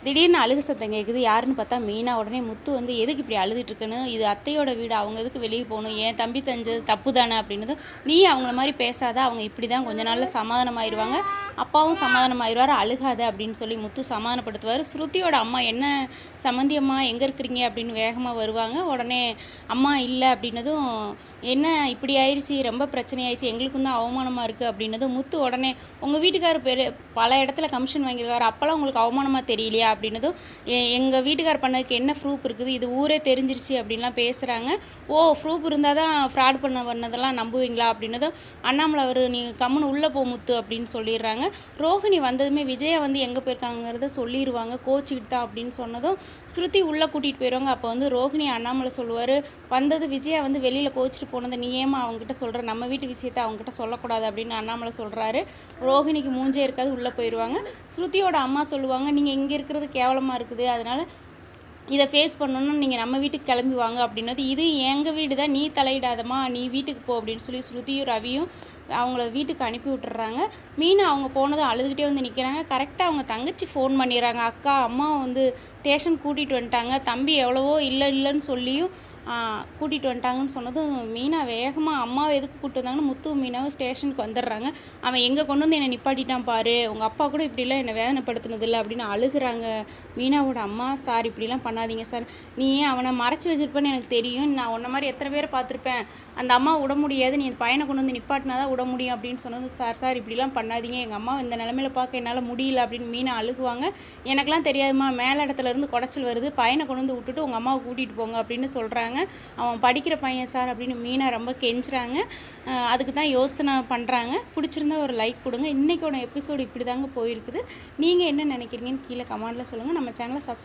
திடீர்னு அழுக சத்தம் கேட்குது. யாருன்னு பார்த்தா மீனா. உடனே முத்து வந்து எதுக்கு இப்படி அழுதுட்டுருக்குன்னு, இது அத்தையோட வீடு, அவங்க எதுக்கு வெளியே போகணும், என் தம்பி செஞ்சது தப்பு தானே அப்படின்னதும், நீ அவங்கள மாதிரி பேசாத, அவங்க இப்படி தான் கொஞ்ச நாளில் சமாதானமாயிருவாங்க, அப்பாவும் சமாதானமாயிருவார், அழுகாத அப்படின்னு சொல்லி முத்து சமாதானப்படுத்துவார். ஸ்ருதியோட அம்மா என்ன சம்மந்தி அம்மா எங்கே இருக்கிறீங்க அப்படின்னு வேகமாக வருவாங்க. உடனே அம்மா இல்லை அப்படின்னதும், என்ன இப்படி ஆயிடுச்சு, ரொம்ப பிரச்சனை ஆயிடுச்சு, எங்களுக்கும் தான் அவமானமாக இருக்குது அப்படின்னதும் முத்து உடனே உங்கள் வீட்டுக்காரர் பல இடத்துல கமிஷன் வாங்கியிருக்காரு, அப்போல்லாம் உங்களுக்கு அவமானமாக தெரியலையா அப்படின்னதும், எங்கள் வீட்டுக்கார் பண்ணதுக்கு என்ன ப்ரூஃப் இருக்குது, இது ஊரே தெரிஞ்சிருச்சு அப்படின்லாம் பேசுகிறாங்க. ஓ ப்ரூஃப் இருந்தால் தான் ஃப்ராட் பண்ணதெல்லாம் நம்புவீங்களா அப்படின்னதும், அண்ணாமலை அவர் நீ கம்முன்னு உள்ளே போ முத்து அப்படின்னு சொல்லிடுறாங்க. ரோஹிணி வந்ததுமே விஜயா வந்து எங்கே போயிருக்காங்கிறத சொல்லிடுவாங்க, கோச்சிக்கிட்டு தான் அப்படின்னு சொன்னதும் ஸ்ருதி உள்ளே கூட்டிகிட்டு போயிடுவாங்க. அப்போ வந்து ரோஹிணி அண்ணாமலை சொல்லுவார், வந்தது விஜயா வந்து வெளியில் கோச்சிட்டு போனதை நீ ஏமா அவங்ககிட்ட சொல்கிற, நம்ம வீட்டு விஷயத்தை அவங்ககிட்ட சொல்லக்கூடாது அப்படின்னு அண்ணாமலை சொல்கிறாரு. ரோஹிணிக்கு மூஞ்சே இருக்காது, உள்ளே போயிடுவாங்க. ஸ்ருதியோட அம்மா சொல்லுவாங்க, நீங்கள் இங்கே இருக்கிறது கேவலமாக இருக்குது, அதனால் இதை ஃபேஸ் பண்ணணுன்னு நீங்கள் நம்ம வீட்டுக்கு கிளம்பி வாங்க அப்படின்னது, இது எங்கள் வீடு தான், நீ தலையிடாதம்மா, நீ வீட்டுக்கு போ அப்படின்னு சொல்லி ஸ்ருதியும் ரவியும் அவங்கள வீட்டுக்கு அனுப்பி விட்டுறாங்க. மீனா அவங்க போனதும் அழுதுகிட்டே வந்து நிற்கிறாங்க. கரெக்டாக அவங்க தங்கச்சி ஃபோன் பண்ணிடுறாங்க, அக்கா அம்மா வந்து ஸ்டேஷன் கூட்டிகிட்டு வந்துட்டாங்க, தம்பி எவ்வளவோ இல்லைன்னு சொல்லியும் கூட்டிகிட்டு வந்துட்டாங்கன்னு சொன்னதும் மீனா வேகமாக அம்மாவை எதுக்கு கூப்பிட்டு வந்தாங்கன்னு முத்து மீனாவும் ஸ்டேஷனுக்கு வந்துடுறாங்க. அவன் எங்கே கொண்டு வந்து என்னை நிப்பாட்டிட்டான் பாரு, உங்கள் அப்பா கூட இப்படிலாம் என்னை வேதனைப்படுத்தினதில்லை அப்படின்னு அழுகிறாங்க மீனாவோட அம்மா. சார் இப்படிலாம் பண்ணாதீங்க சார், நீ அவனை மறைச்சி வச்சுருப்பேன்னு எனக்கு தெரியும், நான் உன்ன மாதிரி எத்தனை பேரை பார்த்துருப்பேன், அந்த அம்மா விட முடியாது, நீ பையனை கொண்டு வந்து நிப்பாட்டினா தான் விட முடியும் அப்படின்னு சொன்னது. சார் இப்படிலாம் பண்ணாதீங்க, எங்கள் அம்மா இந்த நிலமையில பார்க்க என்னால் முடியல அப்படின்னு மீனா அழுகுவாங்க. எனக்கெலாம் தெரியாதுமா, மேலே இடத்துலேருந்து குடைச்சல் வருது, பையனை கொண்டு வந்து விட்டுட்டு உங்கள் அம்மாவை கூட்டிகிட்டு போங்க அப்படின்னு சொல்கிறாங்க. அவன் படிக்கிற பையன் சார் அப்படின்னு மீனா ரொம்ப கெஞ்சுறாங்க. அதுக்கு தான் யோசனை பண்ணுறாங்க. பிடிச்சிருந்தா ஒரு லைக் கொடுங்க. இன்றைக்கோட எபிசோடு இப்படி தாங்க போயிருக்குது. நீங்கள் என்ன நினைக்கிறீங்கன்னு கீழே கமெண்டில் சொல்லுங்கள். நம்ம சேனலை சப்ஸ்கிரைப்